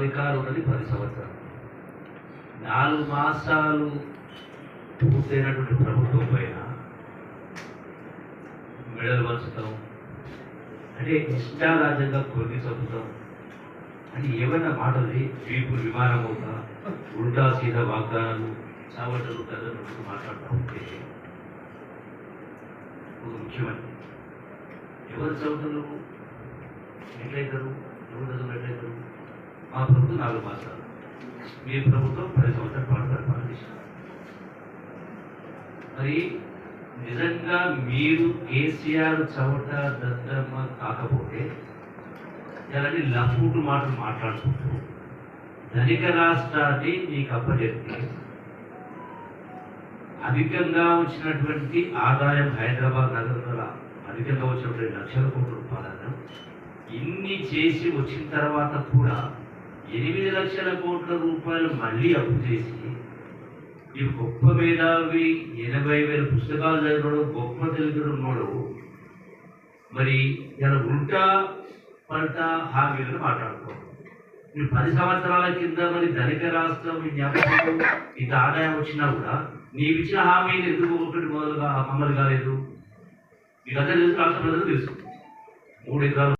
అధికారం ఉన్నది 10 సంవత్సరాలు. 4 మాసాలు పూర్తయినటువంటి ప్రభుత్వం పైన మెడలు వంచుతాం అంటే ఇష్టారాజ్యంగా కొరికి చంపుతాం అని ఏమైనా మాటది వీపు విమానం అవుతా ఉల్టా సీదా వాగ్దానాలు చావటలు కథలు మాట్లాడుతూ ఉంటే ఒక ముఖ్యమంత్రి ఎవరు చదువుతారు ఎట్లయితారు ఎవరు చదువు ఎట్లయితారు? మా ప్రభుత్వం 4 మాసాలు, మీ ప్రభుత్వం 10 సంవత్సరాల పాటు పరిపాలన చేశారు. మరి నిజంగా మీరు కేసీఆర్ చవట దద్దమ్మ కాకపోతే ఇలాంటి లఫూటు మాటలు మాట్లాడుకుంటూ ధనిక రాష్ట్రాన్ని మీకు అప్పచెప్పి అధికంగా వచ్చినటువంటి ఆదాయం హైదరాబాద్ నగరంలో అధికంగా వచ్చినటువంటి లక్షల కోట్ల రూపాయలను ఇన్ని చేసి వచ్చిన తర్వాత కూడా 8 లక్షల కోట్ల రూపాయలు మళ్ళీ అప్పు చేసి ఈ గొప్ప మేధావి 80,000 పుస్తకాలు చదివినోడు గొప్ప తెలుగున్నాడు మరి ఇలా ఉల్టా పల్టా హామీలను మాట్లాడుకోవాలి. మీరు 10 సంవత్సరాల కింద మరి ధనిక రాష్ట్రం మీ జ్ఞాపకం ఇంత ఆదాయం వచ్చినా కూడా నీవు ఇచ్చిన హామీని ఎందుకు ఒకటి మొదలుగా అమలు కాలేదు? మీకు అందరూ తెలుసు, రాష్ట్ర ప్రజలు తెలుసు. 3 ఎకరాలు